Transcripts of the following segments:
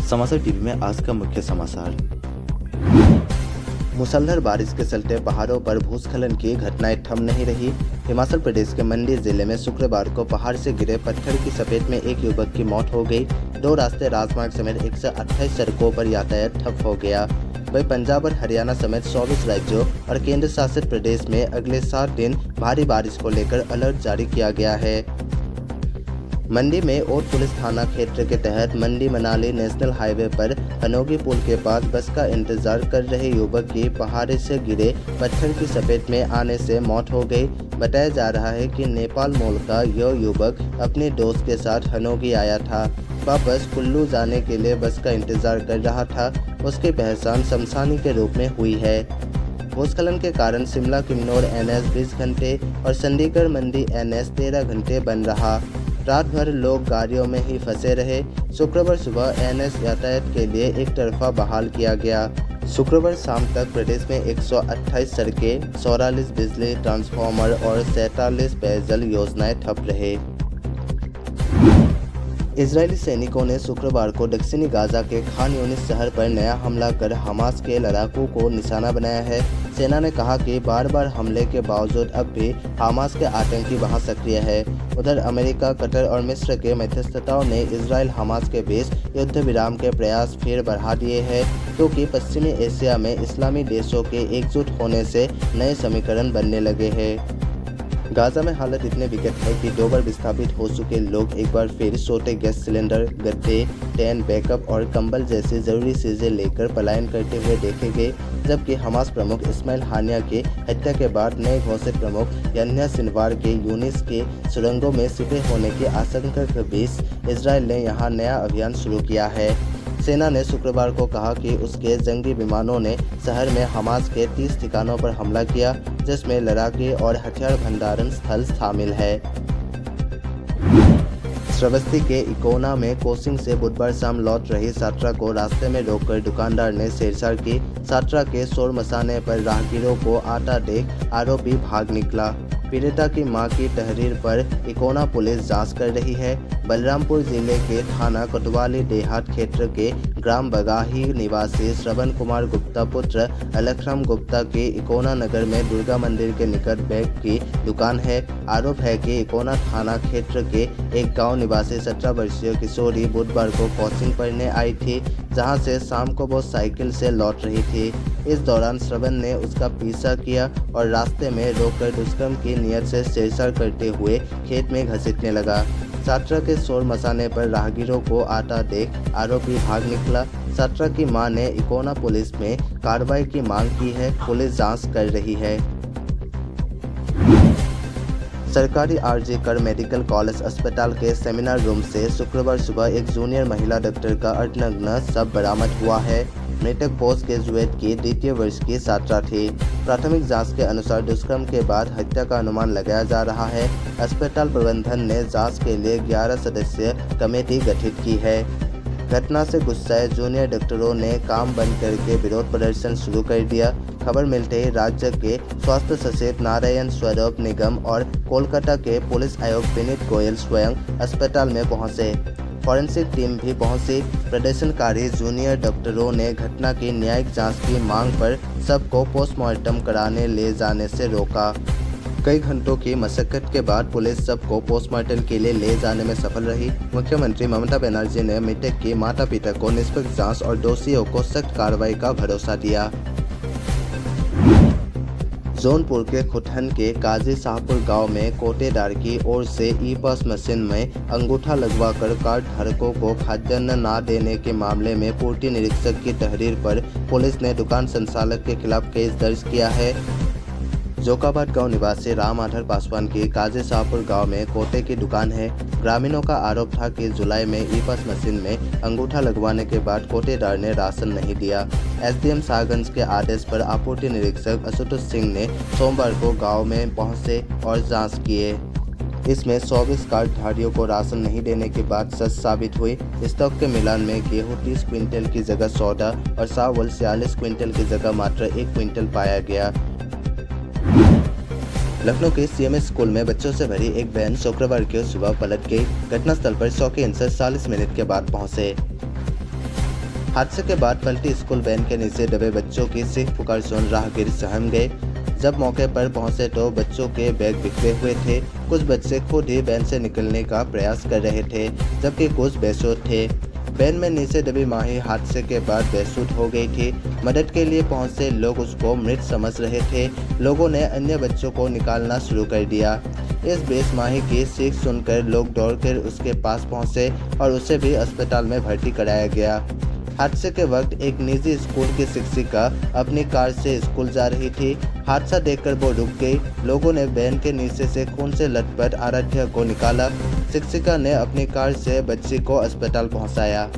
समाचार टीवी में आज का मुख्य समाचार। मूसलाधार बारिश के चलते पहाड़ों पर भूस्खलन की घटनाएं थम नहीं रही। हिमाचल प्रदेश के मंडी जिले में शुक्रवार को पहाड़ से गिरे पत्थर की चपेट में एक युवक की मौत हो गई। 2 रास्ते राजमार्ग समेत 128 सड़कों पर यातायात ठप हो गया। वहीं पंजाब और हरियाणा समेत 24 राज्यों और केंद्र शासित प्रदेश में अगले 7 दिन भारी बारिश को लेकर अलर्ट जारी किया गया है। मंडी में और पुलिस थाना क्षेत्र के तहत मंडी मनाली नेशनल हाईवे पर हनोगी पुल के पास बस का इंतजार कर रहे युवक की पहाड़ी से गिरे पत्थर की चपेट में आने से मौत हो गई। बताया जा रहा है कि नेपाल मूल का यह युवक अपने दोस्त के साथ हनोगी आया था। वह बस कुल्लू जाने के लिए बस का इंतजार कर रहा था। उसकी पहचान शमशानी के रूप में हुई है। भूस्खलन के कारण शिमला किन्नौर NH 20 घंटे और चंडीगढ़ मंडी NH 13 घंटे बंद रहा। रात भर लोग गाड़ियों में ही फंसे रहे। शुक्रवार सुबह NH यातायात के लिए एक तरफा बहाल किया गया। शुक्रवार शाम तक प्रदेश में 128 सड़कें, 44 बिजली ट्रांसफार्मर और 47 पेयजल योजनाएं ठप रहे। इजरायली सैनिकों ने शुक्रवार को दक्षिणी गाजा के खान यूनिस शहर पर नया हमला कर हमास के लड़ाकों को निशाना बनाया है। सेना ने कहा कि बार बार हमले के बावजूद अब भी हमास के आतंकी वहां सक्रिय है। उधर अमेरिका, कतर और मिस्र के मध्यस्थताओं ने इजराइल हमास के बीच युद्ध विराम के प्रयास फिर बढ़ा दिए हैं, क्योंकि पश्चिमी एशिया में इस्लामी देशों के एकजुट होने से नए समीकरण बनने लगे हैं। गाजा में हालत इतने विकट है कि 2 बार विस्थापित हो चुके लोग एक बार फिर छोटे गैस सिलेंडर, गद्दे, टेंट, बैकअप और कंबल जैसी जरूरी चीजें लेकर पलायन करते हुए देखे गए। जबकि हमास प्रमुख इस्माइल हानिया की हत्या के बाद नए घोषित प्रमुख यान्या सिनवार के यूनिस के सुरंगों में छिपे होने की आशंका के बीच इजराइल ने यहां नया अभियान शुरू किया है। सेना ने शुक्रवार को कहा कि उसके जंगी विमानों ने शहर में हमास के 30 ठिकानों पर हमला किया, जिसमें लड़ाके और हथियार भंडारण स्थल शामिल है। श्रावस्ती के इकोना में कोचिंग से बुधवार शाम लौट रही छात्रा को रास्ते में रोककर दुकानदार ने छेड़छाड़ की। छात्रा के शोर मचाने पर राहगीरों को आता देख आरोपी भाग निकला। पीड़िता की मां की तहरीर पर इकोना पुलिस जांच कर रही है। बलरामपुर जिले के थाना कोतवाली देहात क्षेत्र के ग्राम बगाही निवासी श्रवण कुमार गुप्ता पुत्र अलखराम गुप्ता की इकोना नगर में दुर्गा मंदिर के निकट बैग की दुकान है। आरोप है कि इकोना थाना क्षेत्र के एक गांव निवासी 17 वर्षीय किशोरी बुधवार को कोचिंग पढ़ने आई थी, जहां से शाम को वो साइकिल से लौट रही थी। इस दौरान श्रवण ने उसका पीछा किया और रास्ते में रोककर दुष्कर्म की नियत से छेड़छाड़ करते हुए खेत में घसीटने लगा। छात्रा के शोर मचाने पर राहगीरों को आता देख आरोपी भाग निकला। छात्रा की मां ने इकोना पुलिस में कार्रवाई की मांग की है। पुलिस जांच कर रही है। सरकारी आरजी कर मेडिकल कॉलेज अस्पताल के सेमिनार रूम से शुक्रवार सुबह एक जूनियर महिला डॉक्टर का अर्धनग्न शव बरामद हुआ है। मृतक पोस्ट ग्रेजुएट की 2य वर्ष की छात्रा थी। प्राथमिक जांच के अनुसार दुष्कर्म के बाद हत्या का अनुमान लगाया जा रहा है। अस्पताल प्रबंधन ने जांच के लिए 11 सदस्यीय कमेटी गठित की है। घटना से गुस्साए जूनियर डॉक्टरों ने काम बंद करके विरोध प्रदर्शन शुरू कर दिया। खबर मिलते ही राज्य के स्वास्थ्य सचिव नारायण स्वरूप निगम और कोलकाता के पुलिस आयुक्त विनीत गोयल स्वयं अस्पताल में पहुंचे। फॉरेंसिक टीम भी पहुंची। प्रदर्शनकारी जूनियर डॉक्टरों ने घटना की न्यायिक जांच की मांग पर सबको पोस्टमार्टम कराने ले जाने से रोका। कई घंटों की मशक्कत के बाद पुलिस सबको पोस्टमार्टम के लिए ले जाने में सफल रही। मुख्यमंत्री ममता बनर्जी ने मृतक के माता पिता को निष्पक्ष जांच और दोषियों को सख्त कार्रवाई का भरोसा दिया। जौनपुर के खुटहन के काजी शाहपुर गांव में कोटेदार की ओर से ई-पास मशीन में अंगूठा लगवाकर कार्ड धारकों को खाद्यान्न न देने के मामले में पूर्ति निरीक्षक की तहरीर पर पुलिस ने दुकान संचालक के खिलाफ केस दर्ज किया है। जोकाबाद गांव निवासी राम आधर पासवान की काजी शाहपुर गांव में कोटे की दुकान है। ग्रामीणों का आरोप था कि जुलाई में ई-पास मशीन में अंगूठा लगवाने के बाद कोटेदार ने राशन नहीं दिया। SDM शाहगंज के आदेश पर आपूर्ति निरीक्षक आशुतोष सिंह ने सोमवार को गांव में पहुंचे और जांच किए। इसमें 24 कार्डधारियों को राशन नहीं देने की बात सच साबित हुई। स्टॉक के मिलान में गेहूं 30 क्विंटल की जगह 14 और चावल 46 क्विंटल की जगह मात्र 1 क्विंटल पाया गया। लखनऊ के CMS स्कूल में बच्चों से भरी एक वैन शुक्रवार की सुबह पलट गई। घटनास्थल पर 100 के इंचार्ज 40 मिनट के बाद पहुंचे। हादसे के बाद पलटी स्कूल वैन के नीचे दबे बच्चों की चीख पुकार सुन राहगीर सहम गए। जब मौके पर पहुंचे तो बच्चों के बैग बिखरे हुए थे। कुछ बच्चे खुद ही वैन से निकलने का प्रयास कर रहे थे, जबकि कुछ बेसुध थे। वैन में नीचे दबी माही हादसे के बाद बेसुध हो गई थी। मदद के लिए पहुंचे लोग उसको मृत समझ रहे थे। लोगों ने अन्य बच्चों को निकालना शुरू कर दिया। इस बीच माही की चीख सुनकर लोग दौड़कर उसके पास पहुंचे और उसे भी अस्पताल में भर्ती कराया गया। हादसे के वक्त एक निजी स्कूल की शिक्षिका अपनी कार से स्कूल जा रही थी। हादसा देखकर वो रुक गई। लोगों ने वैन के नीचे से खून से लथपथ आराध्या को निकाला। शिक्षिका ने अपनी कार से बच्ची को अस्पताल पहुंचाया।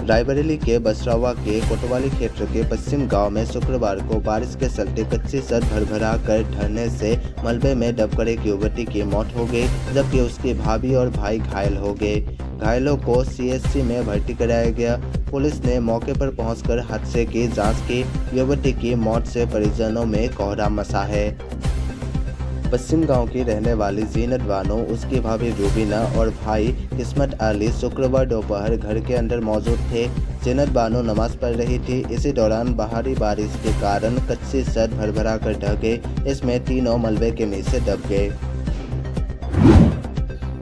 रायबरेली के बसरावा के कोतवाली क्षेत्र के पश्चिम गांव में शुक्रवार को बारिश के चलते कच्ची सड़क भरभरा कर ढहने से मलबे में दबकर एक युवती की मौत हो गई, जबकि उसकी भाभी और भाई घायल हो गए। घायलों को सीएचसी में भर्ती कराया गया। पुलिस ने मौके पर पहुंचकर हादसे की जांच की। युवती की मौत से परिजनों में कोहराम मचा है। पश्चिम गांव की रहने वाली जीनत बानो, उसकी भाभी रूबीना और भाई किस्मत अली शुक्रवार दोपहर घर के अंदर मौजूद थे। जीनत बानो नमाज पढ़ रही थी। इसी दौरान भारी बारिश के कारण कच्ची सड़क भरभरा कर ढह गई। इसमें तीनों मलबे के नीचे दब गए।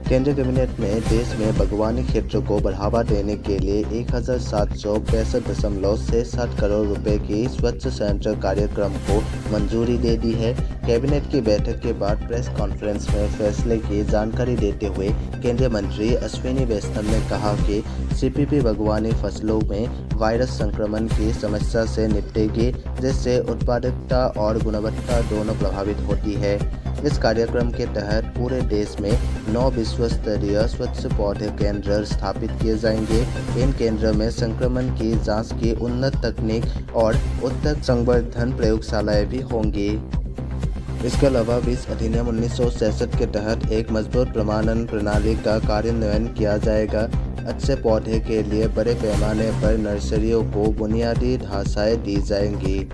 केंद्रीय कैबिनेट ने देश में बागवानी क्षेत्र को बढ़ावा देने के लिए 1765.67 करोड़ रुपए की स्वच्छ संयंत्र कार्यक्रम को मंजूरी दे दी है। कैबिनेट की बैठक के बाद प्रेस कॉन्फ्रेंस में फैसले की जानकारी देते हुए केंद्रीय मंत्री अश्विनी वैष्णव ने कहा कि सीपीपी बागवानी फसलों में वायरस संक्रमण की समस्या से निपटेगी, जिससे उत्पादकता और गुणवत्ता दोनों प्रभावित होती है। इस कार्यक्रम के तहत पूरे देश में 9 विश्व स्तरीय स्वच्छ पौधे केंद्र स्थापित किए जाएंगे। इन केंद्रों में संक्रमण की जांच की उन्नत तकनीक और उत्तक संवर्धन प्रयोगशालाएं भी होंगी। इसके अलावा 20 अधिनियम 1966 के तहत एक मजबूत प्रमाणन प्रणाली का कार्यान्वयन किया जाएगा। अच्छे पौधे के लिए बड़े पैमाने पर नर्सरियों को बुनियादी ढांचाएं दी जाएंगी।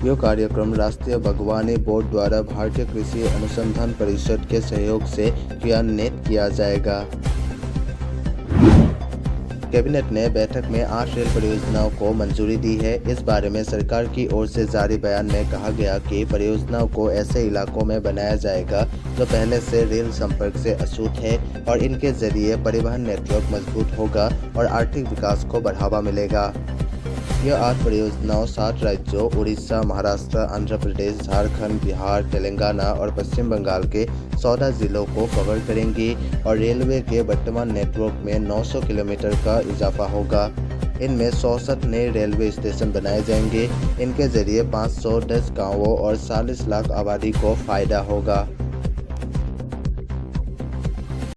यह कार्यक्रम राष्ट्रीय बागवानी बोर्ड द्वारा भारतीय कृषि अनुसंधान परिषद के सहयोग से क्रियान्वित किया जाएगा। कैबिनेट ने बैठक में 8 रेल परियोजनाओं को मंजूरी दी है। इस बारे में सरकार की ओर से जारी बयान में कहा गया कि परियोजनाओं को ऐसे इलाकों में बनाया जाएगा जो पहले से रेल संपर्क से अछूत है और इनके जरिए परिवहन नेटवर्क मजबूत होगा और आर्थिक विकास को बढ़ावा मिलेगा। यह 8 परियोजनाओं 7 राज्यों उड़ीसा, महाराष्ट्र, आंध्र प्रदेश, झारखंड, बिहार, तेलंगाना और पश्चिम बंगाल के 14 जिलों को कवर करेंगी और रेलवे के वर्तमान नेटवर्क में 900 किलोमीटर का इजाफा होगा। इनमें 64 नए रेलवे स्टेशन बनाए जाएंगे। इनके जरिए 510 गांवों और 40 लाख आबादी को फायदा होगा।